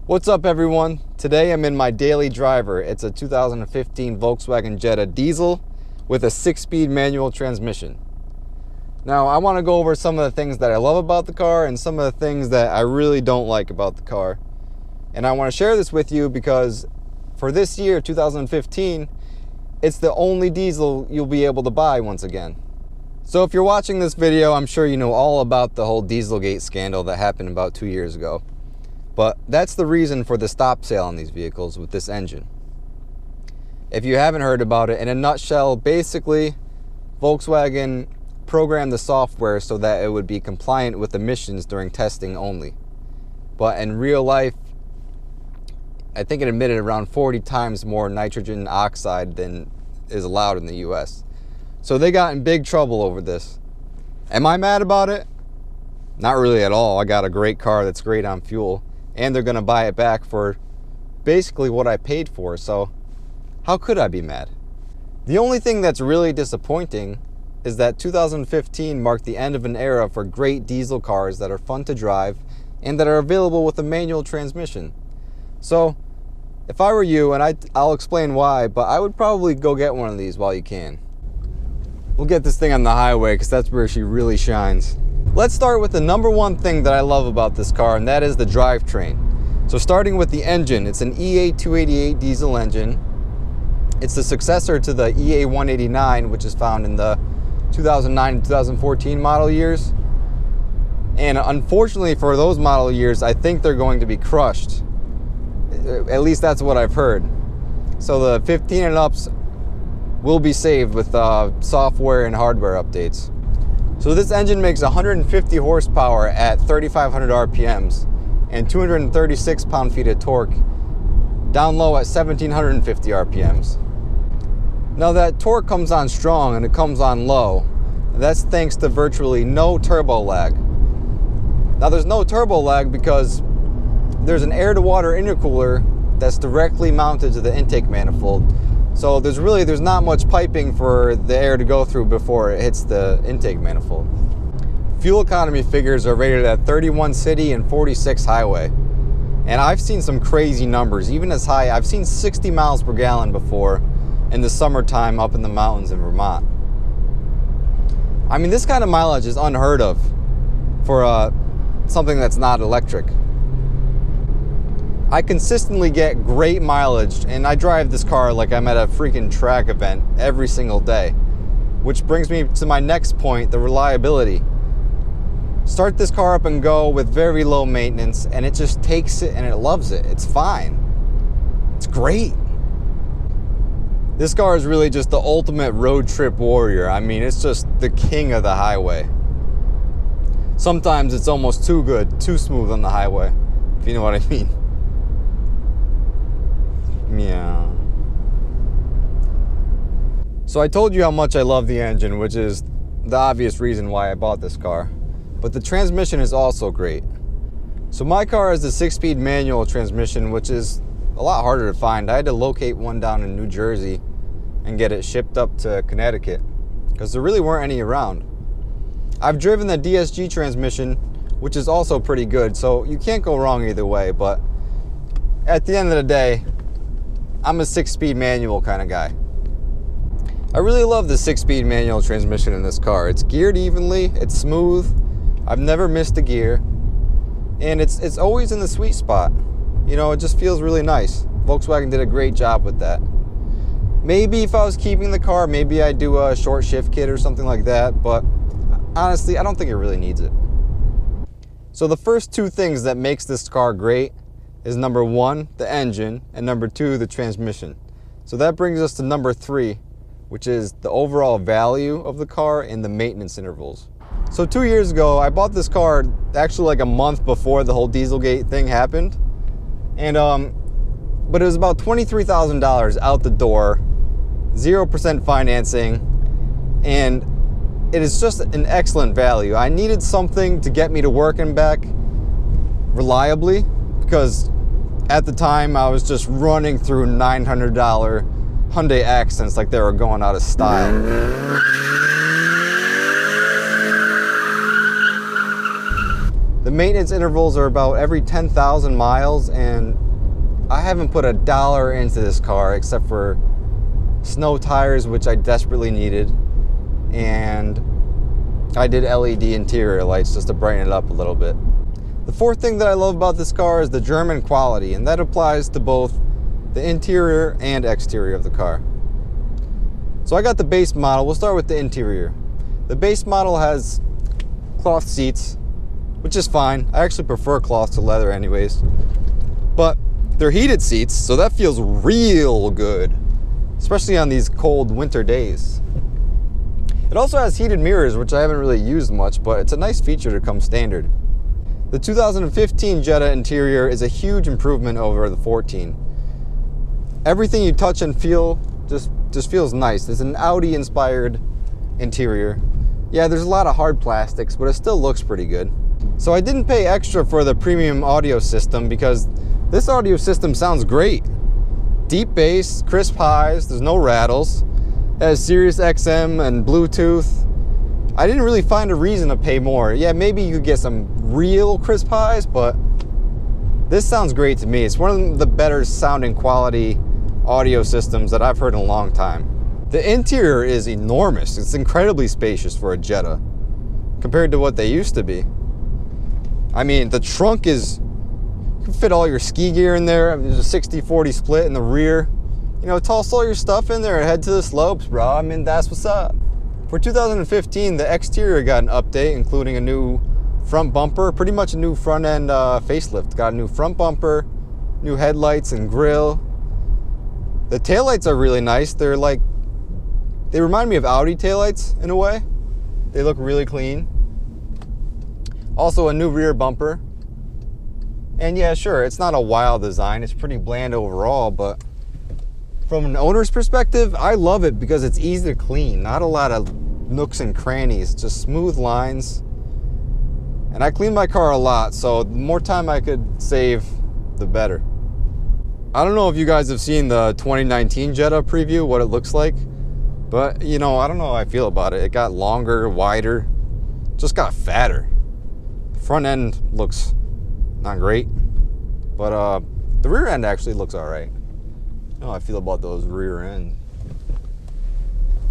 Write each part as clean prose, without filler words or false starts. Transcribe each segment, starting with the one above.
What's up everyone? Today I'm in my daily driver. It's a 2015 Volkswagen Jetta diesel with a 6-speed manual transmission. Now I want to go over some of the things that I love about the car and some of the things that I really don't like about the car. And I want to share this with you because for this year, 2015, it's the only diesel you'll be able to buy once again. So if you're watching this video, I'm sure you know all about the whole Dieselgate scandal that happened about 2 years ago. But that's the reason for the stop sale on these vehicles with this engine. If you haven't heard about it, in a nutshell, basically, Volkswagen programmed the software so that it would be compliant with emissions during testing only. But in real life, I think it emitted around 40 times more nitrogen oxide than is allowed in the US. So they got in big trouble over this. Am I mad about it? Not really at all. I got a great car that's great on fuel. And they're going to buy it back for basically what I paid for, so how could I be mad? The only thing that's really disappointing is that 2015 marked the end of an era for great diesel cars that are fun to drive and that are available with a manual transmission. So, if I were you, and I'll explain why, but I would probably go get one of these while you can. We'll get this thing on the highway because that's where she really shines. Let's start with the number one thing that I love about this car, and that is the drivetrain. So starting with the engine, it's an EA288 diesel engine. It's the successor to the EA189, which is found in the 2009 and 2014 model years. And unfortunately for those model years, I think they're going to be crushed. At least that's what I've heard. So the 15 and ups will be saved with software and hardware updates. So this engine makes 150 horsepower at 3,500 RPMs and 236 pound-feet of torque, down low at 1,750 RPMs. Now that torque comes on strong and it comes on low. That's thanks to virtually no turbo lag. Now there's no turbo lag because there's an air-to-water intercooler that's directly mounted to the intake manifold. So there's not much piping for the air to go through before it hits the intake manifold. Fuel economy figures are rated at 31 city and 46 highway. And I've seen some crazy numbers, even as high. I've seen 60 miles per gallon before in the summertime up in the mountains in Vermont. I mean, this kind of mileage is unheard of for something that's not electric. I consistently get great mileage, and I drive this car like I'm at a freaking track event every single day. Which brings me to my next point, the reliability. Start this car up and go with very low maintenance, and it just takes it and it loves it. It's fine. It's great. This car is really just the ultimate road trip warrior. I mean, it's just the king of the highway. Sometimes it's almost too good, too smooth on the highway, if you know what I mean. Yeah. So I told you how much I love the engine, which is the obvious reason why I bought this car. But the transmission is also great. So my car is a 6-speed manual transmission, which is a lot harder to find. I had to locate one down in New Jersey and get it shipped up to Connecticut because there really weren't any around. I've driven the DSG transmission, which is also pretty good, so you can't go wrong either way. But at the end of the day, I'm a 6-speed manual kind of guy. I really love the 6-speed manual transmission in this car. It's geared evenly, it's smooth, I've never missed a gear, and it's always in the sweet spot. You know, it just feels really nice. Volkswagen did a great job with that. Maybe if I was keeping the car, maybe I'd do a short shift kit or something like that, but honestly, I don't think it really needs it. So the first two things that makes this car great is number one, the engine, and number two, the transmission. So that brings us to number three, which is the overall value of the car and the maintenance intervals. So 2 years ago, I bought this car actually like a month before the whole Dieselgate thing happened. And but it was about $23,000 out the door, 0% financing, and it is just an excellent value. I needed something to get me to work and back reliably because at the time I was just running through $900 Hyundai Accents like they were going out of style. The maintenance intervals are about every 10,000 miles, and I haven't put $1 into this car except for snow tires, which I desperately needed, and I did LED interior lights just to brighten it up a little bit. The fourth thing that I love about this car is the German quality, and that applies to both the interior and exterior of the car. So I got the base model. We'll start with the interior. The base model has cloth seats, which is fine. I actually prefer cloth to leather anyways. But they're heated seats, so that feels real good, especially on these cold winter days. It also has heated mirrors, which I haven't really used much, but it's a nice feature to come standard. The 2015 Jetta interior is a huge improvement over the 14. Everything you touch and feel just feels nice. It's an Audi-inspired interior. Yeah, there's a lot of hard plastics, but it still looks pretty good. So I didn't pay extra for the premium audio system because this audio system sounds great. Deep bass, crisp highs, there's no rattles. It has Sirius XM and Bluetooth. I didn't really find a reason to pay more. Yeah, maybe you could get some real crisp highs, but this sounds great to me. It's one of the better sounding quality audio systems that I've heard in a long time. The interior is enormous. It's incredibly spacious for a Jetta compared to what they used to be. I mean, the trunk is, you can fit all your ski gear in there. There's a 60-40 split in the rear. You know, toss all your stuff in there and head to the slopes, bro. I mean, that's what's up. For 2015, the exterior got an update, including a new front bumper, pretty much a new front end facelift. Got a new front bumper, new headlights and grille. The taillights are really nice. They remind me of Audi taillights in a way. They look really clean. Also a new rear bumper. And yeah, sure, it's not a wild design. It's pretty bland overall, but from an owner's perspective, I love it because it's easy to clean. Not a lot of nooks and crannies, just smooth lines. And I clean my car a lot, so the more time I could save, the better. I don't know if you guys have seen the 2019 Jetta preview, what it looks like. But, you know, I don't know how I feel about it. It got longer, wider, just got fatter. The front end looks not great, but the rear end actually looks all right. I don't know how I feel about those rear ends.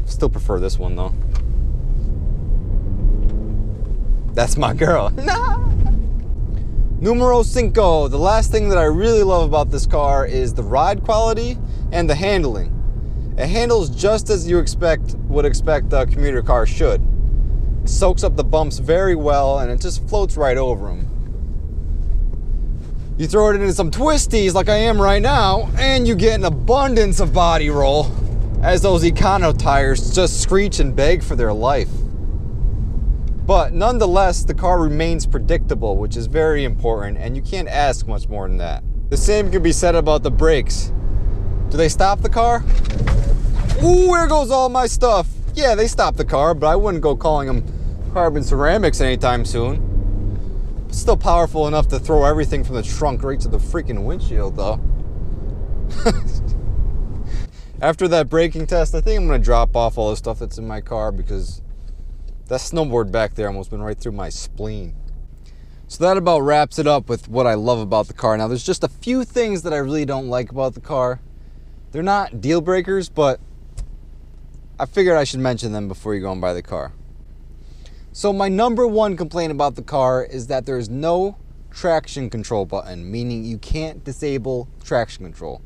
Still prefer this one though. That's my girl. Numero 5. The last thing that I really love about this car is the ride quality and the handling. It handles just as you would expect a commuter car should. It soaks up the bumps very well and it just floats right over them. You throw it into some twisties like I am right now and you get an abundance of body roll as those Econo tires just screech and beg for their life. But nonetheless, the car remains predictable, which is very important, and you can't ask much more than that. The same can be said about the brakes. Do they stop the car? Ooh, there goes all my stuff. Yeah, they stop the car, but I wouldn't go calling them carbon ceramics anytime soon. Still powerful enough to throw everything from the trunk right to the freaking windshield, though. After that braking test, I think I'm going to drop off all the stuff that's in my car because that snowboard back there almost went right through my spleen. So that about wraps it up with what I love about the car. Now, there's just a few things that I really don't like about the car. They're not deal breakers, but I figured I should mention them before you go and buy the car. So my number one complaint about the car is that there's no traction control button, meaning you can't disable traction control.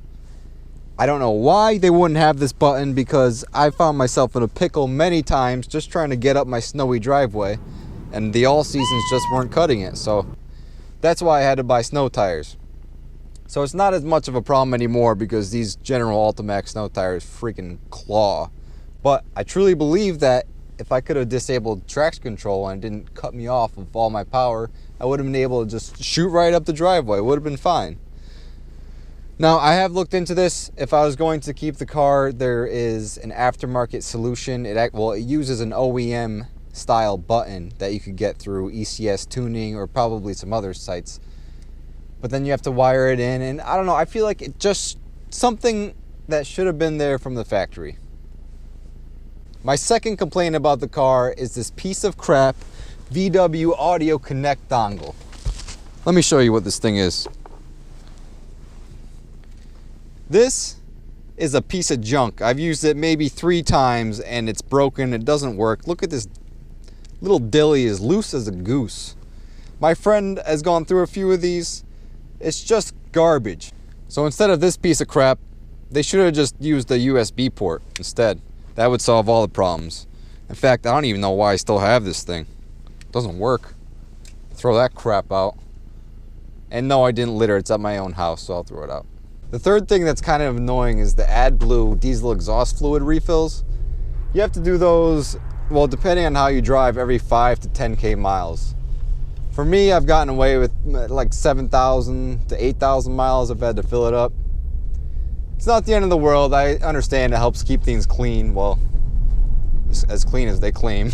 I don't know why they wouldn't have this button because I found myself in a pickle many times just trying to get up my snowy driveway and the all seasons just weren't cutting it. So that's why I had to buy snow tires. So it's not as much of a problem anymore because these General Ultimax snow tires freaking claw. But I truly believe that if I could have disabled traction control and it didn't cut me off of all my power, I would have been able to just shoot right up the driveway. It would have been fine. Now, I have looked into this. If I was going to keep the car, there is an aftermarket solution. It uses an OEM style button that you could get through ECS Tuning or probably some other sites. But then you have to wire it in, and I don't know, I feel like it just something that should have been there from the factory. My second complaint about the car is this piece of crap VW Audio Connect dongle. Let me show you what this thing is. This is a piece of junk. I've used it maybe 3 times and it's broken. It doesn't work. Look at this little dilly, as loose as a goose. My friend has gone through a few of these. It's just garbage. So instead of this piece of crap, they should have just used the USB port instead. That would solve all the problems. In fact, I don't even know why I still have this thing. It doesn't work. Throw that crap out. And no, I didn't litter. It's at my own house, so I'll throw it out. The third thing that's kind of annoying is the AdBlue diesel exhaust fluid refills. You have to do those, well, depending on how you drive, every 5 to 10K miles. For me, I've gotten away with like 7,000 to 8,000 miles. I've had to fill it up. It's not the end of the world. I understand it helps keep things clean. Well, as clean as they claim.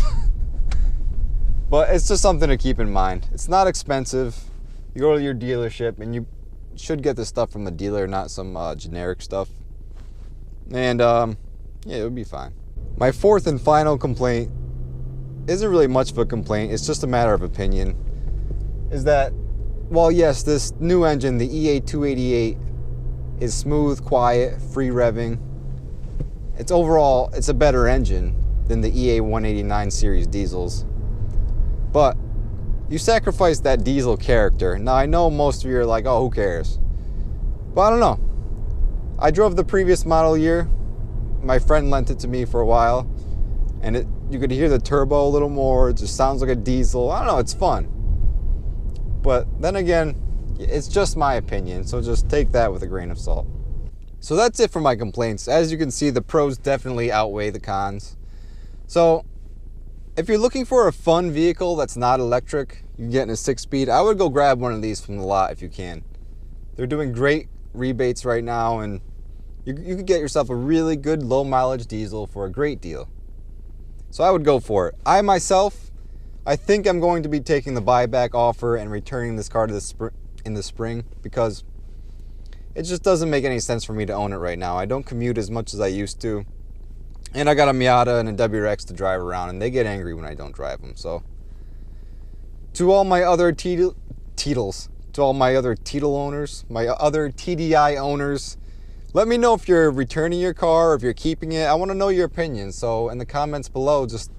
But it's just something to keep in mind. It's not expensive. You go to your dealership and you should get this stuff from the dealer, not some generic stuff. And yeah, it would be fine. My fourth and final complaint isn't really much of a complaint. It's just a matter of opinion. Is that, well, yes, this new engine, the EA288, is smooth, quiet, free revving. It's overall, it's a better engine than the EA189 series diesels. But you sacrifice that diesel character. Now, I know most of you are like, oh, who cares? But I don't know. I drove the previous model year. My friend lent it to me for a while. And you could hear the turbo a little more. It just sounds like a diesel. I don't know, it's fun. But then again, it's just my opinion. So just take that with a grain of salt. So that's it for my complaints. As you can see, the pros definitely outweigh the cons. So if you're looking for a fun vehicle that's not electric, you can get in a 6-speed, I would go grab one of these from the lot if you can. They're doing great rebates right now, and you could get yourself a really good low mileage diesel for a great deal. So I would go for it. I myself, I think I'm going to be taking the buyback offer and returning this car to in the spring, because it just doesn't make any sense for me to own it right now. I don't commute as much as I used to. And I got a Miata and a WRX to drive around, and they get angry when I don't drive them. So, to all my other to all my other owners, my other TDI owners, let me know if you're returning your car or if you're keeping it. I want to know your opinion. So in the comments below, just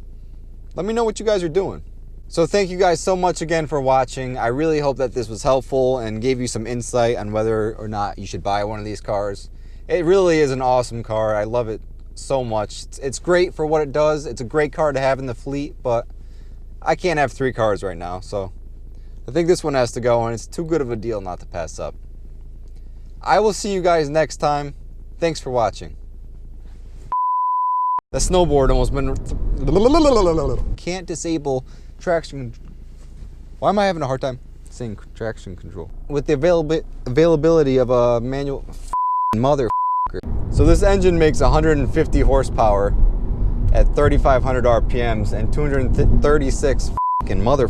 let me know what you guys are doing. So thank you guys so much again for watching. I really hope that this was helpful and gave you some insight on whether or not you should buy one of these cars. It really is an awesome car. I love it so much. It's great for what it does. It's a great car to have in the fleet, but I can't have 3 cars right now, so I think this one has to go, and it's too good of a deal not to pass up. I will see you guys next time. Thanks for watching. The snowboard almost been... Can't disable traction... Why am I having a hard time saying traction control? With the availability of a manual... Mother... So this engine makes 150 horsepower at 3,500 RPMs and 236 mother